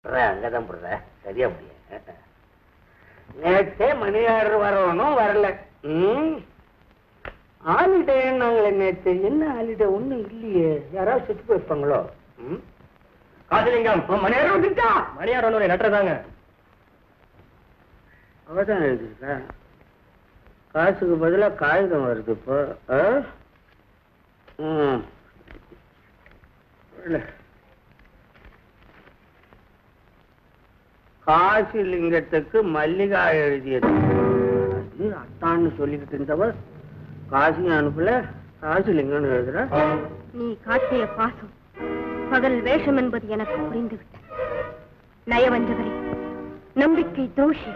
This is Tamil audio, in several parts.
அங்கதான் போடுற சரியா முடிய நேற்றே மணியாளர் வரணும் வரல. ஹாலிடே நாங்களே நேற்று என்ன ஹாலிடே ஒண்ணும் இல்லையே. யாராவது செத்து போயிருப்பாங்களோ. காசிலிங்கம் மணியாளர் வந்துட்டா. மணியாளர் நட்டுறதாங்க. அவதான் எழுதிருக்கா. காசுக்கு பதிலா காகிதம் வருது இப்போ. காசிலிங்கத்துக்கு மல்லிகா எழுதியது. அத்தான்னு சொல்லிக்கிட்டு இருந்தவர் காசியும் அனுப்பல, காசிலிங்கன்னு எழுதுற. நீ காட்டிய பாசம் பகல் வேஷம் என்பது எனக்கு புரிந்துவிட்டது. நயவஞ்சகரே, நம்பிக்கை தோஷி,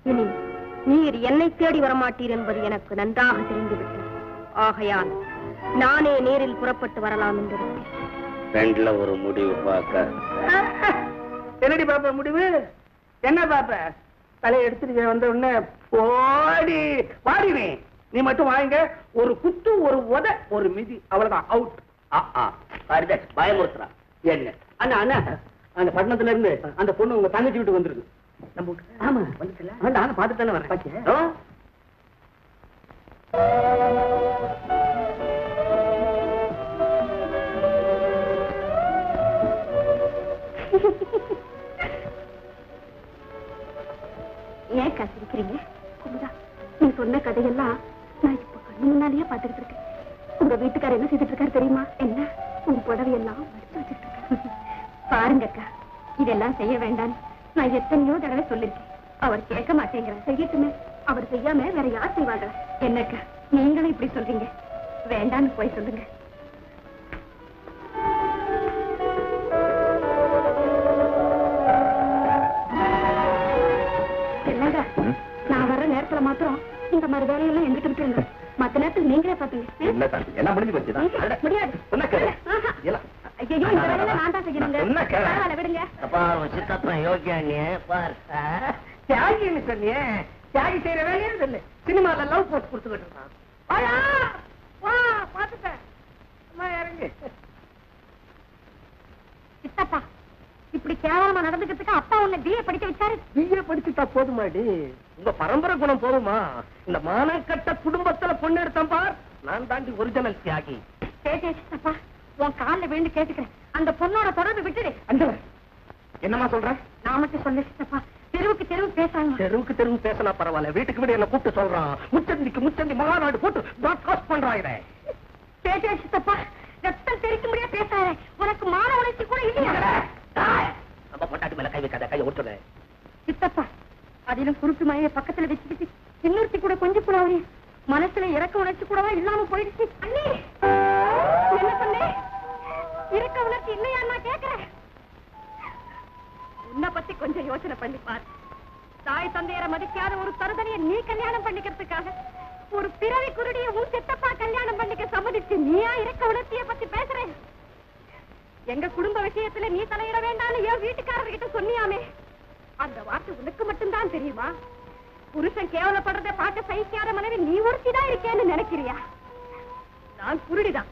இனி நீர் என்னை தேடி வரமாட்டீர் என்பது எனக்கு நன்றாக தெரிந்துவிட்டது. ஆகையால் நானே நேரில் புறப்பட்டு வரலாம் என்று ரெண்டுல ஒரு முடிவு பார்க்க. என்னடி பாப்ப முடிவு? என்ன பாப்ப? தலையை எடுத்துட்டு வந்த உடனே போடி பாடினே. நீ மட்டும் வாங்க. ஒரு குத்து, ஒரு உத, ஒரு மிதி, அவ்வளவுதான் அவுட். பயமுறுத்துறா என்ன அண்ணா அண்ணா அந்த பட்டணத்துல இருந்து அந்த பொண்ணு உங்க தங்கச்சி வீட்டுக்கு வந்துருக்கு. ஆமா வந்துட்டல. நானும் பார்த்துட்டு தானே வரேன். ஏன் கசிக்கிறீங்க? நீ சொன்ன கதையெல்லாம் நான் இப்ப கண்ணு முன்னாலேயே பாத்துக்கிட்டு இருக்கேன். உங்க வீட்டுக்காரர் என்ன செய்துட்டு இருக்காரு தெரியுமா? என்ன உங்க புடவையெல்லாம் மடிச்சு வச்சுட்டு இருக்காரு. பாருங்க அக்கா, இதெல்லாம் செய்ய வேண்டாம் நான் எத்தனையோ தடவை சொல்லிருக்கேன். அவர் கேட்க மாட்டேங்கிறார். செய்யட்டுமே. அவர் செய்யாம வேற யார் செய்வாங்க? என்னக்கா நீங்களும் இப்படி சொல்றீங்க? வேண்டான்னு போய் சொல்லுங்க. என்னங்க நான் வர்ற நேரத்துல மாத்திரம் இந்த மாதிரி வேலையெல்லாம் எங்கிட்ட விட்டுருங்க. மத்த நேரத்துக்கு நீங்களே பாத்துங்க. எல்லாம் முடிஞ்சு போச்சு. முடியாது. ஐயோ இந்த வேலையில நான் தான் செய்யணுங்க. பரவாயில்ல விடுங்க. சித்தப்பன் யோகியா பாரு. தியாகின்னு சொன்னியே, தியாகி செய்யற வேலையே சொல்லு. சினிமால லவ் போஸ்ட் கொடுத்துக்கிட்டு இருக்கான். பாத்துட்டேன். இறங்கு. சித்தப்பா இப்படி கேவலமா நடந்துக்கிறதுக்கு அப்பா உன்னை பிஏ படிக்க வச்சாரு. பிஏ படிச்சுட்டா போதுமாடி? உங்க பரம்பரை குணம் போதுமா? இந்த மானக்கட்ட குடும்பத்துல பொண்ணு எடுத்தான் பார். நான் தாண்டி ஒரிஜினல் தியாகி. சித்தப்பா உன் காலில் விழுந்து கேட்டுக்கிறேன். அந்த பொண்ணோட தொடர்பு விட்டுடு. என்னமா சொல்ற? நான் மட்டும் சொல்ல சித்தப்பா. தெருவுக்கு தெருவு பேசாங்க. தெருவுக்கு தெருவு பேசினா பரவாயில்ல. வீட்டுக்கு வீடு என்ன கூப்பிட்டு சொல்றான். முச்சந்திக்கு முச்சந்தி மகாநாடு போட்டு பிராட்காஸ்ட் பண்றான். இதை சித்தப்பா ரத்தம் தெரிக்க முடியாது பேசாத. உனக்கு மான உணர்ச்சி கூட இல்லையா? நம்ம பொட்டாட்டி மேல கை வைக்காத, கையை ஒட்டுற. சித்தப்பா அதிலும் குறுக்கு மனையை பக்கத்துல வச்சுக்கிட்டு இன்னொருத்தி கூட கொஞ்சம் கூட மனசுல இறக்க உணர்ச்சி கூடவா இல்லாம போயிடுச்சு. அண்ணே என்ன பண்ணே? இறக்க உணர்ச்சி இல்லையா நான் கேட்கிறேன். உன்னை பத்தி கொஞ்சம் யோசனை பண்ணி பாரு. தாய் தந்தையரை மதிக்காத ஒரு தருதனைய நீ கல்யாணம் பண்ணிக்கிறதுக்காக ஒரு பிறவி குருடிய உன் சித்தப்பா கல்யாணம் பண்ணிக்க சம்மதிச்சு நீயா இறக்க உணர்ச்சிய பத்தி பேசுறேன். எங்க குடும்ப விஷயத்துல நீ தலையிட வேண்டாம்னு என் வீட்டுக்காரர்கிட்ட சொன்னியாமே, அந்த வார்த்தை உனக்கு மட்டும்தான் தெரியுமா? புருஷன் கேவலப்படுறதை பார்க்க சகிக்காத மனைவி நீ ஒருத்திதான் இருக்கேன்னு நினைக்கிறியா? நான் குருடிதான்,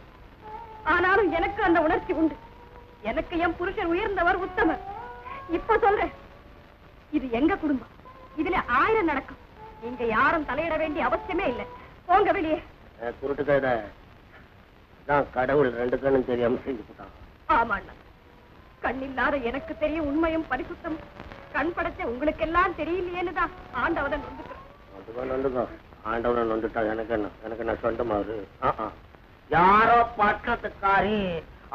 ஆனாலும் எனக்கு அந்த உணர்ச்சி உண்டு. எனக்கு என் புருஷன் உயர்ந்தவர், உத்தமர். இப்ப சொல்றேன், இது எங்க குடும்பம். இதுல 1000 நடக்கும். நீங்க யாரும் தலையிட வேண்டிய அவசியமே இல்லை. போங்க வெளியே. குருட்டுக்கதை தான் கடவுள் 2 கண்ணும் தெரியாம செஞ்சு போட்டான். ஆமாண்ணா, கண்ணில்லாத எனக்கு தெரியும் உண்மையும் பரிசுத்தம். கண் படைச்ச உங்களுக்கு எல்லாம் தெரியலையேன்னுதான் ஆண்டவன் வந்துக்கும். ஆண்டவன் வந்துட்டான். எனக்கு என்ன சொந்தமாரு. யாரோ பக்கத்துக்காரி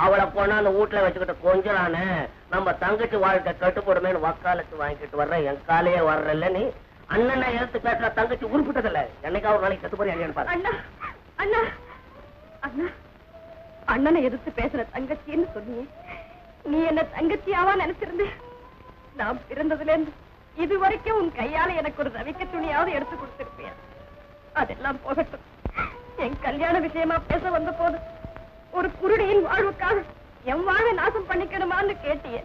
அவளை போனா அந்த வீட்டுல வச்சுக்கிட்ட கொஞ்சலானு நம்ம தங்கச்சி வாழ்க்கை கட்டுப்படுமேன்னு வக்காலத்து வாங்கிட்டு வர்ற. என் காலையே வர்றல நீ அண்ணனை எடுத்து பேசுற தங்கச்சி உருப்பிட்டதில்ல. என்னைக்கா ஒரு நாளைக்கு கட்டு போறியா? அண்ணா அண்ணா அண்ணா அண்ணனை எதிர்த்து பேசுற தங்கச்சின்னு சொன்னியே, நீ என்ன தங்கச்சியாவா நினைச்சிருந்த? நான் பிறந்ததுல இருந்து இது வரைக்கும் உன் கையால எனக்கு ஒரு ரவிக்க துணியாவது எடுத்து கொடுத்திருப்பியா? அதெல்லாம் போகட்டும். என் கல்யாண விஷயமா பேச வந்த போது ஒரு குருடியின் வாழ்வுக்காக என் வாழ்வை நாசம் பண்ணிக்கணுமான்னு கேட்டிய.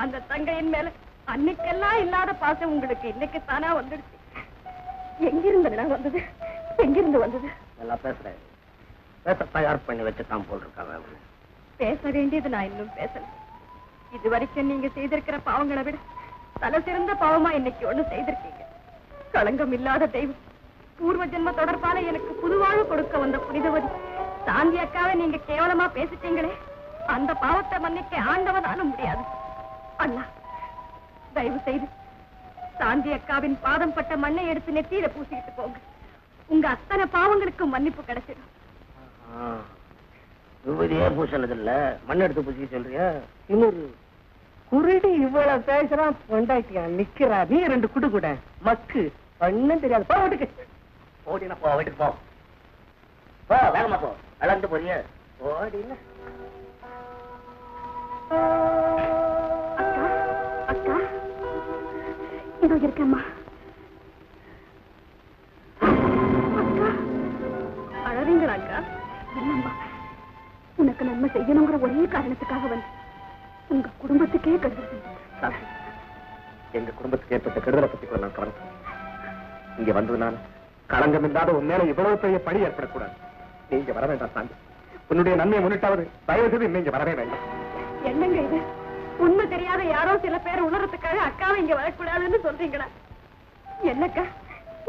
அந்த தங்கையின் மேல அன்னைக்கெல்லாம் இல்லாத பாசம் உங்களுக்கு இன்னைக்கு தானா வந்துடுச்சு. எங்கிருந்து வந்தது? எங்கிருந்து வந்தது? நல்லா பேசுறேன். பேச தயார் பண்ணி வச்சுதான் போல் இருக்காங்க. பேச வேண்டியது நான் இன்னும் பேசல. இதுவரைக்கும் நீங்க செய்திருக்கிற பாவங்களை விட தலை சிறந்த பாவமா இன்னைக்கு ஒண்ணு செய்திருக்கீங்க. களங்கம் இல்லாத தெய்வம் பூர்வ ஜென்ம தொடர்பான எனக்கு புதுவாழ்வு கொடுக்க வந்த புனிதவதி சாந்தி அக்காவை நீங்க கேவலமா பேசிட்டீங்களே, அந்த பாவத்தை மன்னிக்க ஆண்டவனாலும் முடியாது. அண்ணா, தயவு செய்து சாந்தி அக்காவின் பாதம் பட்ட மண்ணை எடுத்து நெத்தியில பூசிக்கிட்டு போங்க. உங்க அத்தனை பாவங்களுக்கு மன்னிப்பு கிடைச்சிடும். விபதியே பூசினது இல்ல, மண் எடுத்து பூசிக்க சொல்றியா? இன்னொரு குருடி இவ்வளவு பேசுறான், பொண்டாட்டியா நிக்கிறா. நீ 2 குடு கூட மக்கு ஒண்ணும் தெரியாது. போ வீட்டுக்கு. ஓடினா போ, வீட்டுக்கு போ. போ, வேகமா போ. அளந்து போறிய ஓடின. அக்கா, அக்கா, இதோ இருக்கேம்மா. அக்கா, அழறீங்களா அக்கா? இல்லம்மா, உனக்கு நன்மை செய்யணுங்கிற ஒரே காரணத்துக்காக வந்து உங்க குடும்பத்துக்கே கெடுதல் செஞ்சேன். எங்க குடும்பத்துக்கு ஏற்பட்ட கெடுதலை பத்தி நான் கவலை. இங்க வந்ததுனால களங்கம் இல்லாத உன் மேல இவ்வளவு பெரிய பழி ஏற்படக்கூடாது. நீங்க வர வேண்டாம் சாந்தி. உன்னுடைய நன்மையை முன்னிட்டாவது தயவு செய்து நீங்க வரவே வேண்டாம். என்னங்க இது? உண்மை தெரியாத யாரோ சில பேர் உணர்றதுக்காக அக்காவை இங்க வரக்கூடாதுன்னு சொல்றீங்களா? என்னக்கா,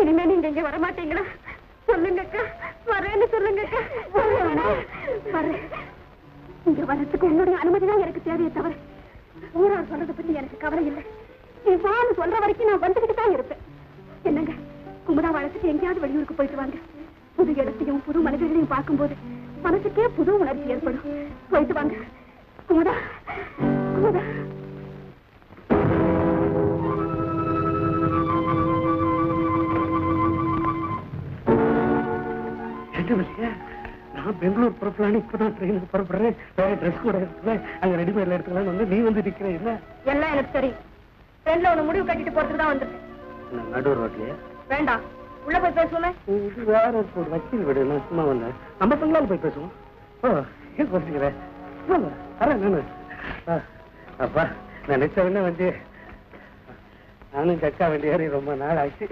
இனிமே நீங்க இங்க வரமாட்டீங்களா? சொல்லுங்க அக்கா, வரேன்னு சொல்லுங்க அக்கா. வரேன். இங்க வர்றதுக்கு உன்னுடைய அனுமதிதான் எனக்கு தேவையே தவிர ஊரார் சொல்றதை பத்தி எனக்கு கவலை இல்லை. நீ வான்னு சொல்ற வரைக்கும் நான் வந்துகிட்டு தான் இருப்பேன். என்னங்க, குமுதா வளர்த்துட்டு எங்கேயாவது வெளியூருக்கு போயிட்டு வாங்க. புது இடத்தையும் புது மனிதர்களையும் பார்க்கும்போது மனசுக்கே புது உணர்ச்சி ஏற்படும். போயிட்டு வாங்க குமுதா. குமுதா, நான் பெங்களூர் புறப்படலான்னு இப்பதான் ட்ரெயினுக்கு புறப்படுறேன். வேற ட்ரெஸ் கூட எடுத்துக்கலாம், அங்க ரெடிமேட்ல எடுத்துக்கலாம் வந்து நீ வந்து நிக்கிறேன். இல்ல எல்லாம் எனக்கு சரி. ட்ரெயின்ல ஒண்ணு முடிவு கட்டிட்டு போறதுக்கு தான் வந்திருக்கேன். நடு ரோட்லயே வேண்டாம், உள்ள போய் பேசுவோமே. இது வேற ஒரு வக்கீல் வீடு. நான் சும்மா வந்தேன். நம்ம பெங்களால போய் பேசுவோம். ஓ, ஏன் பேசுகிறேன்? வரேன் நானு. அப்பா, நான் நிச்சயம் என்ன வந்து நானும் சக்கா வண்டி ஏறி ரொம்ப நாள் ஆச்சு.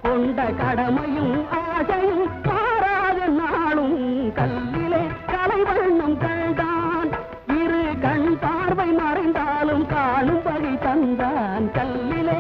கொண்ட கடமையும் ஆசையும் மாறாத நாளும் கல்லிலே கலைவண்ணம் கண்டான் இரு கண் பார்வை மறைந்தாலும் காணும் வழி தந்தான் கல்லிலே